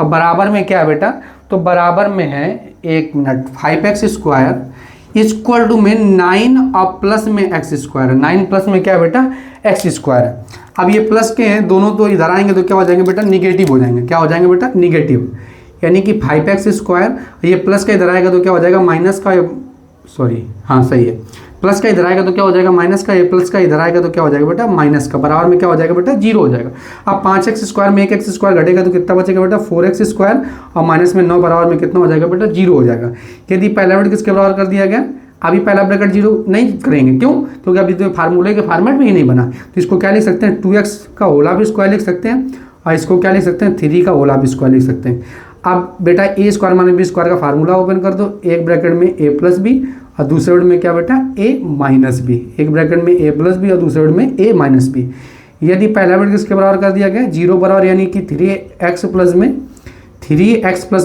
और बराबर में क्या है बेटा, तो बराबर में है, एक minute, 5x square equal to में 9 और प्लस में x स्क्वायर है। 9 प्लस में क्या है बेटा, x स्क्वायर है। अब ये प्लस के हैं दोनों, तो इधर आएंगे तो क्या हो जाएंगे बेटा, निगेटिव हो जाएंगे। क्या हो जाएंगे बेटा, निगेटिव। यानी कि 5x स्क्वायर, ये प्लस का इधर आएगा तो क्या हो जाएगा, माइनस का, सॉरी हाँ सही है, प्लस का इधर आएगा तो क्या हो जाएगा, माइनस का। ये प्लस का इधर आएगा तो क्या हो जाएगा बेटा, माइनस का। बराबर में क्या हो जाएगा बेटा, 0 हो जाएगा। अब 5x स्क्वायर में 1x स्क्वायर घटेगा तो कितना बचेगा बेटा, 4x स्क्वायर और माइनस में 9 बराबर में कितना हो जाएगा बेटा, 0 हो जाएगा। यदि पहला ब्रैकेट किसके बराबर कर दिया गया, अभी पहला ब्रैकेट 0 नहीं करेंगे, क्यों, क्योंकि अभी तो फार्मूले के फॉर्मेट में ही नहीं बना। तो इसको क्या लिख सकते हैं, 2x का होल ऑफ स्क्वायर लिख सकते हैं, और इसको क्या लिख सकते हैं, 3 का होल ऑफ स्क्वायर लिख सकते हैं। अब बेटा ए स्क्वायर माइनस बी स्क्वायर का फार्मूला ओपन कर दो। एक ब्रैकेट में a प्लस बी और दूसरे ब्रैकेट में क्या बेटा, a माइनस बी। एक ब्रैकेट में a प्लस बी और दूसरे ब्रैकेट में a माइनस बी। यदि पहला ब्रैकेट किसके बराबर कर दिया गया, 0 बराबर, यानी कि 3x प्लस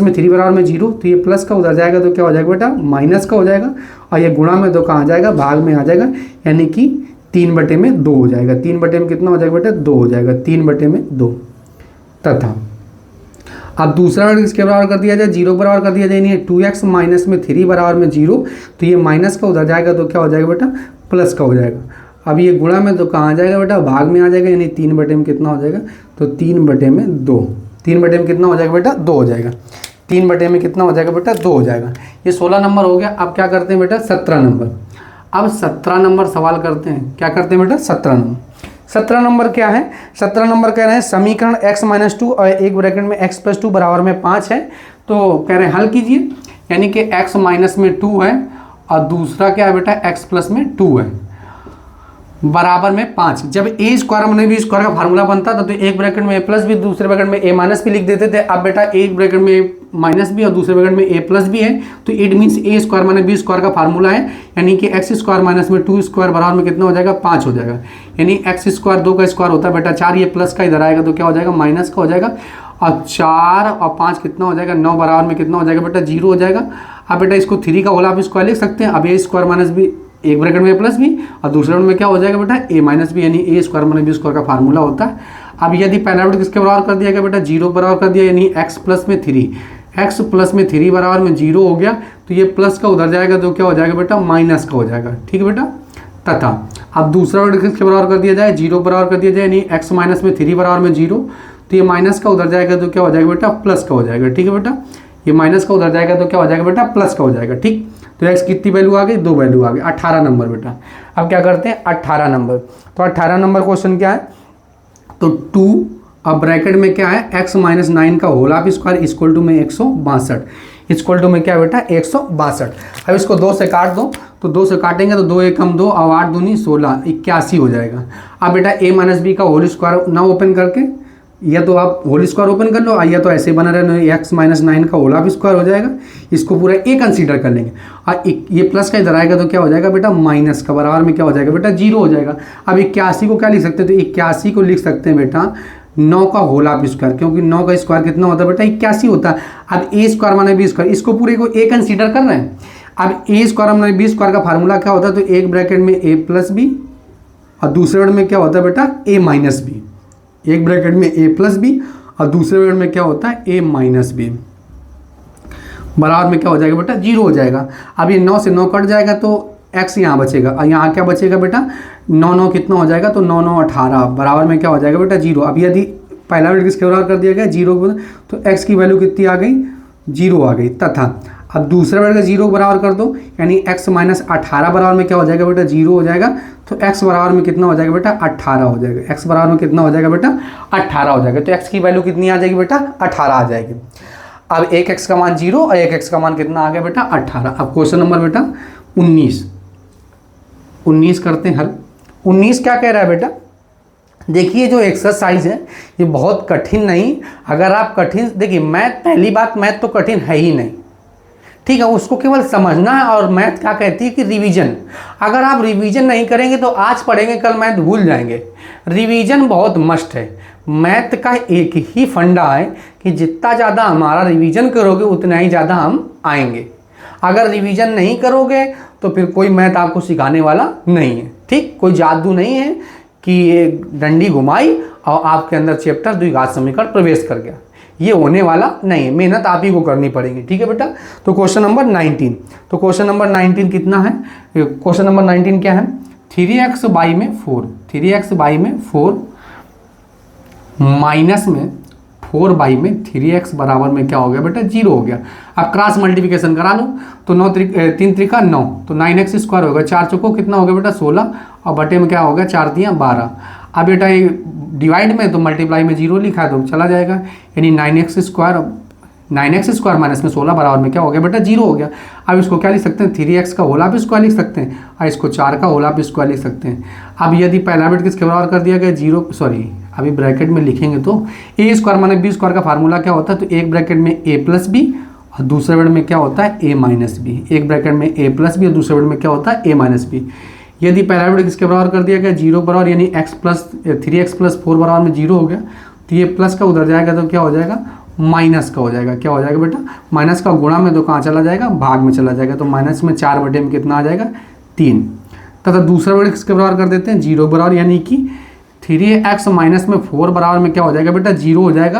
में 3 बराबर में 0। तो ये प्लस का उधर जाएगा तो क्या हो जाएगा बेटा, माइनस का हो जाएगा। और ये गुणा में तो कहाँ आ जाएगा, भाग में आ जाएगा, यानी कि 3/2 हो जाएगा। 3/में कितना हो जाएगा बेटा? 2 हो जाएगा, 3/2। तथा अब दूसरा वर्ग किसके बराबर कर दिया जाए? 0 बराबर कर दिया जाए, यानी 2x माइनस में 3 बराबर में 0। तो ये माइनस का उधर जाएगा तो क्या हो जाएगा बेटा? प्लस का हो जाएगा। अब ये गुणा में तो कहाँ आ जाएगा बेटा? भाग में आ जाएगा, यानी 3/में कितना हो जाएगा? तो 3/2। 3/में कितना हो जाएगा बेटा? 2 हो जाएगा। 3/में कितना हो जाएगा बेटा? 2 हो जाएगा। ये 16 नंबर हो गया। अब क्या करते हैं बेटा? 17 नंबर। अब 17 नंबर सवाल करते हैं। क्या करते हैं बेटा? 17 नंबर। 17 नंबर क्या है? 17 नंबर कह रहे हैं समीकरण x-2 और एक ब्रैकेट में x+2 बराबर में 5 है। तो कह रहे हैं हल कीजिए, यानी कि x माइनस में 2 है और दूसरा क्या है बेटा? x प्लस में 2 है बराबर में 5। जब ए स्क्वायर में बी स्क्वायर का फार्मूला बनता था तो एक ब्रैकेट में ए प्लस भी, दूसरे ब्रैकेट में ए माइनस भी लिख देते थे। अब बेटा एक ब्रैकेट में ए माइनस भी और दूसरे ब्रैकेट में ए प्लस भी है, तो it means a square minus B square का फार्मूला है, यानी कि एक्स स्क्वायर माइनस में 2 स्क्वायर बराबर में कितना हो जाएगा? 5 हो जाएगा। यानी एक्स स्क्वायर 2 का स्क्वायर होता है बेटा 4, ये प्लस का इधर आएगा तो क्या हो जाएगा? माइनस का हो जाएगा। और 4 और 5 कितना हो जाएगा? 9 बराबर में कितना हो जाएगा बेटा? 0 हो जाएगा। अब बेटा इसको 3 का होल आप स्क्वायर लिख सकते हैं। अब ए स्क्वायर माइनस बी, एक ब्रैकेट में ए प्लस भी और दूसरे ब्रैकेट में क्या हो जाएगा बेटा? ए माइनस बी, यानी ए स्क्वायर माइनस बी स्क्वायर का फार्मूला होता है। अब यदि पहला ब्रैकेट किसके बराबर कर दिया गया बेटा? 0 बराबर कर दिया, यानी एक्स प्लस में 3, एक्स प्लस में 3 बराबर में 0 हो गया। तो ये प्लस का उधर जाएगा तो क्या हो जाएगा बेटा? माइनस का हो जाएगा। ठीक है बेटा। तथा अब दूसरा ब्रैकेट किसके बराबर कर दिया जाए? 0 बराबर कर दिया जाए, यानी एक्स माइनस में 3 बराबर में 0। तो ये माइनस का उधर जाएगा तो क्या हो जाएगा बेटा? प्लस का हो जाएगा। ठीक है बेटा। ये माइनस का उधर जाएगा तो क्या हो जाएगा बेटा? प्लस का हो जाएगा। ठीक, तो एक्स कितनी वैल्यू आ गई? 2 वैल्यू आ गई। 18 नंबर बेटा। अब क्या करते हैं? 18 नंबर। तो 18 नंबर क्वेश्चन क्या है? तो 2 अब ब्रैकेट में क्या है? x माइनस 9 का whole of square equal to में 162, इक्वल टू में क्या है बेटा? 162। अब इसको 2 से काट दो, तो 2 से काटेंगे तो 2 एकम 2 और 8 दूनी 16, 81 हो जाएगा। अब बेटा a माइनस बी का होल स्क्वायर ना ओपन करके, या तो आप होल स्क्वायर ओपन कर लो या तो ऐसे बना रहे, एक्स माइनस 9 का होल ऑफ स्क्वायर हो जाएगा। इसको पूरा ए कंसीडर कर लेंगे और ये प्लस का इधर आएगा तो क्या हो जाएगा बेटा? माइनस का बराबर में क्या हो जाएगा बेटा? 0 हो जाएगा। अब 81 को क्या लिख सकते हैं? तो 81 को लिख सकते हैं बेटा 9 का होल ऑफ स्क्वायर, क्योंकि 9 का स्क्वायर कितना होता है बेटा? 81 होता है। अब ए स्क्वायर माने बी स्क्वायर, इसको पूरे को ए कंसीडर कर रहे हैं। अब ए स्क्वायर माने बी स्क्वायर का फार्मूला क्या होता है? तो एक ब्रैकेट में ए प्लस बी और दूसरे ब्रैकेट में क्या होता है बेटा? ए माइनस बी। एक ब्रैकेट में ए प्लस बी और दूसरे ब्रैकेट में क्या होता है? ए माइनस बी बराबर में क्या हो जाएगा बेटा? 0 हो जाएगा। अब ये 9 से 9 कट जाएगा तो x यहाँ बचेगा और यहाँ क्या बचेगा बेटा? 9 9 कितना हो जाएगा? तो 9 9 18 बराबर में क्या हो जाएगा बेटा? 0। अब यदि पहला ब्रैकेट किसके बराबर कर दिया गया? 0 को, तो x की वैल्यू कितनी आ गई? 0 आ गई। तथा अब दूसरा ब्रैकेट 0 बराबर कर दो, यानी x माइनस 18 बराबर में क्या हो जाएगा बेटा? 0 हो जाएगा। तो x बराबर में कितना हो जाएगा बेटा? 18 हो जाएगा। x बराबर में कितना हो जाएगा बेटा? 18 हो जाएगा। तो x की वैल्यू कितनी आ जाएगी बेटा? 18 आ जाएगी। अब एक x का मान 0 और एक x का मान कितना आ गया बेटा? 18। अब क्वेश्चन नंबर बेटा 19 करते हैं हल। 19 क्या कह रहा है बेटा? देखिए जो एक्सरसाइज है ये बहुत कठिन नहीं। अगर आप कठिन, देखिए मैथ, पहली बात मैथ तो कठिन है ही नहीं, ठीक है, उसको केवल समझना है। और मैथ क्या कहती है कि रिवीजन, अगर आप रिवीजन नहीं करेंगे तो आज पढ़ेंगे कल मैथ भूल जाएंगे। रिवीजन बहुत मस्ट है। मैथ का एक ही फंडा है कि जितना ज़्यादा हमारा रिवीजन करोगे उतना ही ज़्यादा हम आएंगे। अगर रिवीजन नहीं करोगे तो फिर कोई मैथ आपको सिखाने वाला नहीं है। ठीक, कोई जादू नहीं है कि ये डंडी घुमाई और आपके अंदर चैप्टर द्विघात समीकरण प्रवेश कर गया, ये होने वाला नहीं है। मेहनत आप ही को करनी पड़ेगी। ठीक है बेटा। तो क्वेश्चन नंबर 19, तो क्वेश्चन नंबर 19 कितना है? क्वेश्चन नंबर 19 क्या है? 3x बाई में 4, 3x बाई में 4 माइनस में 4 बाई में 3x बराबर में क्या हो गया बेटा? 0 हो गया। अब क्रॉस मल्टीप्लिकेशन करा लो, तो 3 त्रिका 9, तो 9x स्क्वायर होगा। 4 चौको कितना हो गया बेटा? 16 और बटे में क्या होगा? 4 दिया 12। अब बेटा ये डिवाइड में तो मल्टीप्लाई में 0 लिखा है तो चला जाएगा, यानी 9x स्क्वायर माइनस में 16 बराबर में क्या हो गया बेटा? 0 हो गया। अब इसको क्या लिख सकते हैं? 3x का होल ऑफ स्क्वायर लिख सकते हैं और इसको 4 का होल ऑफ स्क्वायर लिख सकते हैं। अब यदि पहला ब्रैकेट किसके बराबर कर दिया गया? 0, सॉरी अभी ब्रैकेट में लिखेंगे तो A square minus B square का फार्मूला क्या होता है? तो एक ब्रैकेट में ए प्लस बी और दूसरे ब्रैकेट में क्या होता है? ए माइनस बी। एक ब्रैकेट में ए प्लस बी और दूसरे ब्रैकेट में क्या होता है? ए माइनस बी। यदि पहला ब्रैकेट किसके बराबर कर दिया गया? 0 बराबर, यानी 3x प्लस 4 बराबर में 0 हो गया। तो ये प्लस का उधर जाएगा तो क्या हो जाएगा? माइनस का हो जाएगा। क्या हो जाएगा बेटा? माइनस का गुणा में तो कहाँ चला जाएगा? भाग में चला जाएगा। तो माइनस में 4 बटे में कितना आ जाएगा? 3। तथा दूसरा वर्ड किसके बराबर कर देते हैं, 0 बराबर, यानी कि 3x माइनस में 4 बराबर में क्या हो जाएगा बेटा, 0 हो जाएगा।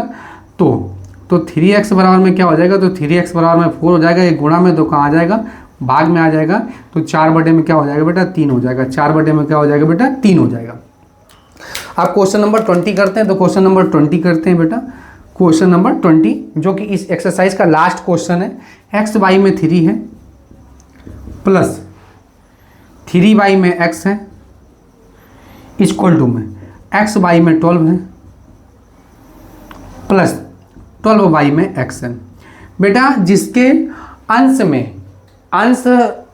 तो 3x बराबर में क्या हो जाएगा, तो 3x बराबर में 4 हो जाएगा, ये गुणा में तो कहाँ आ जाएगा, भाग में आ जाएगा, तो 4 बटे में क्या हो जाएगा बेटा, 3 हो जाएगा। 4 बटे में क्या हो जाएगा बेटा, 3 हो जाएगा। आप क्वेश्चन नंबर 20 करते हैं, तो क्वेश्चन नंबर 20 करते हैं बेटा। क्वेश्चन नंबर 20 जो कि इस एक्सरसाइज का लास्ट क्वेश्चन है। एक्स वाई में 3 है प्लस 3y में x है इक्वल टू में एक्स वाई में 12 है प्लस 12y में x है। बेटा जिसके अंश में, अंश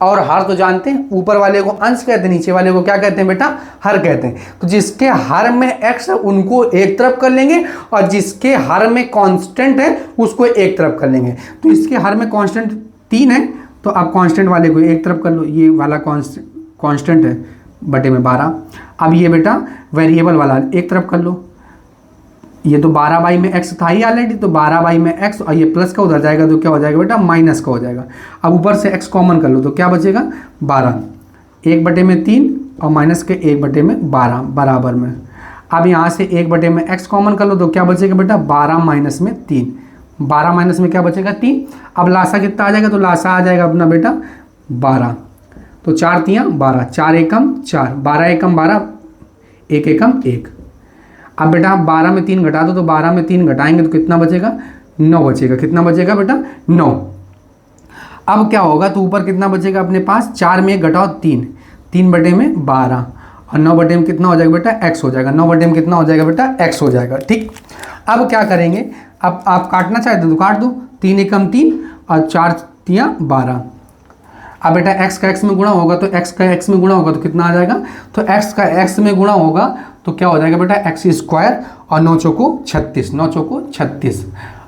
और हर तो जानते हैं, ऊपर वाले को अंश कहते हैं, नीचे वाले को क्या कहते हैं बेटा, हर कहते हैं। तो जिसके हर में x है उनको एक तरफ कर लेंगे और जिसके हर में कांस्टेंट है उसको एक तरफ कर लेंगे। तो इसके हर में कांस्टेंट 3 है, तो आप कांस्टेंट वाले को एक तरफ कर लो, ये वाला कांस्टेंट है बटे में 12। अब ये बेटा वेरिएबल वाला एक तरफ कर लो, ये तो 12y में x था ही ऑलरेडी, तो 12y में x और ये प्लस का उधर जाएगा तो क्या हो जाएगा बेटा, माइनस का हो जाएगा। अब ऊपर से x कॉमन कर लो तो क्या बचेगा, 12, 1 बटे में 3 और माइनस के 1 बटे में 12 बराबर में। अब यहाँ से 1 बटे में x कॉमन कर लो तो क्या बचेगा बेटा, 12 माइनस में 3, 12 माइनस में क्या बचेगा, 3। अब लासा कितना आ जाएगा, तो लासा आ जाएगा अपना बेटा 12, तो 4 तियाँ 12, 4 एकम 4, 12 एकम 12, 1 एकम 1। अब बेटा 12 में 3 घटा दो, तो 12 में 3 घटाएंगे तो कितना बचेगा, 9 बचेगा। कितना बचेगा बेटा, 9। अब क्या होगा, तो ऊपर कितना बचेगा अपने पास, 4 में 1 घटाओ 3, 3 बटे में 12 और 9 बटे में कितना हो जाएगा बेटा, x हो जाएगा। 9 बटे में कितना हो जाएगा बेटा, x हो जाएगा। ठीक, अब क्या करेंगे, अब आप काटना चाहते तो काट दो, 3 एकम 3 और 4 तियाँ 12। अब बेटा x का x में गुणा होगा तो x का x में गुणा होगा तो कितना आ जाएगा, तो x का x में गुणा होगा तो क्या हो जाएगा बेटा, x स्क्वायर और 9 चौको 36, 9 चौको 36।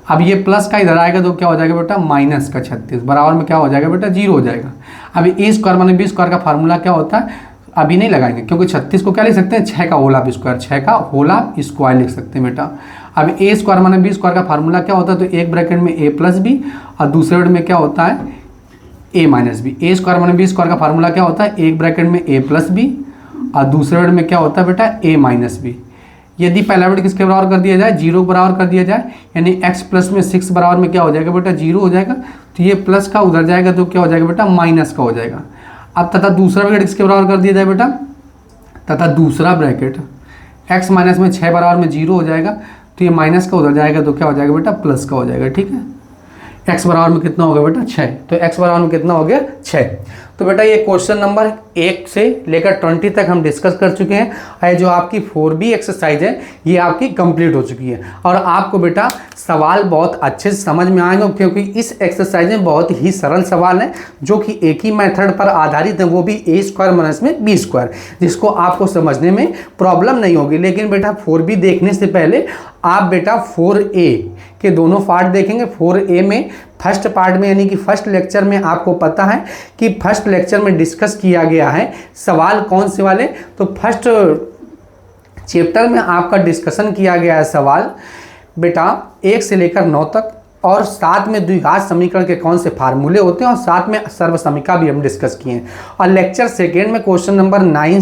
अब ये प्लस का इधर आएगा तो क्या हो जाएगा बेटा, माइनस का 36 बराबर में क्या हो जाएगा बेटा, 0 हो जाएगा। अब ए स्क्वायर माने बी स्क्वायर का फार्मूला क्या होता है, अभी नहीं लगाएंगे क्योंकि 36 को क्या लिख सकते हैं, 6 का होल स्क्वायर, 6 का होल स्क्वायर लिख सकते हैं बेटा। अब ए स्क्वायर माने बी स्क्वायर का फार्मूला क्या होता है, तो एक ब्रैकेट में a प्लस बी और दूसरे ब्रैकेट में क्या होता है, a minus b. A square माने बी स्क्वायर का फार्मूला क्या होता है, एक ब्रैकेट में a प्लस बी और दूसरे वर्ड में क्या होता है बेटा, a माइनस बी। यदि पहला वर्ड किसके बराबर कर दिया जाए, 0 बराबर कर दिया जाए, यानी x प्लस में 6 बराबर में क्या हो जाएगा बेटा, 0 हो जाएगा। तो ये प्लस का उधर जाएगा तो क्या हो जाएगा बेटा, माइनस का हो जाएगा। अब तथा दूसरा ब्रैकेट किसके बराबर कर दिया जाए बेटा, तथा दूसरा ब्रैकेट x माइनस में 6 बराबर में 0 हो जाएगा, तो ये माइनस का उधर जाएगा तो क्या हो जाएगा बेटा, प्लस का हो जाएगा। ठीक है, x बराबर में कितना हो गया बेटा, 6, तो x बराबर में कितना हो गया, 6। तो बेटा ये क्वेश्चन नंबर 1 से लेकर 20 तक हम डिस्कस कर चुके हैं। और जो आपकी 4B एक्सरसाइज है ये आपकी कंप्लीट हो चुकी है और आपको बेटा सवाल बहुत अच्छे से समझ में आएंगे, क्योंकि इस एक्सरसाइज में बहुत ही सरल सवाल है जो कि एक ही मेथड पर आधारित है, वो भी a स्क्वायर माइनस में b स्क्वायर, जिसको आपको समझने में प्रॉब्लम नहीं होगी। लेकिन बेटा 4B देखने से पहले आप बेटा 4A के दोनों पार्ट देखेंगे। 4A में फर्स्ट पार्ट में यानी कि फर्स्ट लेक्चर में आपको पता है कि फर्स्ट लेक्चर में डिस्कस किया गया है सवाल कौन से वाले, तो फर्स्ट चैप्टर में आपका डिस्कशन किया गया है सवाल बेटा 1 से लेकर 9 तक, और साथ में द्विघात समीकरण के कौन से फार्मूले होते हैं, और साथ में सर्वसमीका भी हम डिस्कस किए हैं। और लेक्चर सेकेंड में क्वेश्चन नंबर 10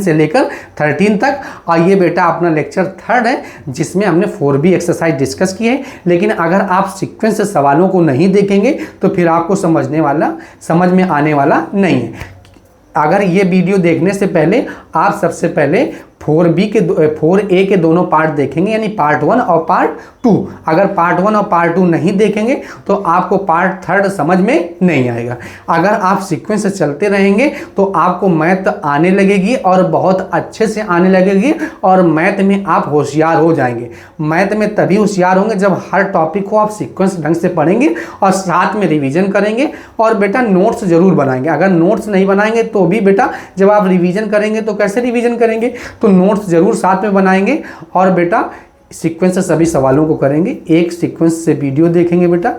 से लेकर 13 तक, और ये बेटा अपना लेक्चर थर्ड है जिसमें हमने 4B एक्सरसाइज डिस्कस की है। लेकिन अगर आप सीक्वेंस से सवालों को नहीं देखेंगे तो फिर आपको समझ में आने वाला नहीं है। अगर ये वीडियो देखने से पहले आप सबसे पहले 4A के दोनों पार्ट देखेंगे, यानी पार्ट 1 और पार्ट 2। अगर पार्ट 1 और पार्ट 2 नहीं देखेंगे तो आपको पार्ट 3 समझ में नहीं आएगा। अगर आप सीक्वेंस से चलते रहेंगे तो आपको मैथ आने लगेगी और बहुत अच्छे से आने लगेगी, और मैथ में आप होशियार हो जाएंगे। मैथ में तभी होशियार होंगे जब हर टॉपिक को आप सीक्वेंस ढंग से पढ़ेंगे और साथ में रिवीजन करेंगे, और बेटा नोट्स जरूर बनाएंगे। अगर नोट्स नहीं बनाएंगे तो भी बेटा जब आप रिवीजन करेंगे तो कैसे रिवीजन करेंगे, तो नोट्स जरूर साथ में बनाएंगे, और बेटा सीक्वेंस से सभी सवालों को करेंगे, एक सीक्वेंस से वीडियो देखेंगे बेटा।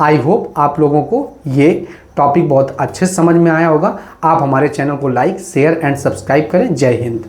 आई होप आप लोगों को ये टॉपिक बहुत अच्छे से समझ में आया होगा। आप हमारे चैनल को लाइक, शेयर एंड सब्सक्राइब करें। जय हिंद।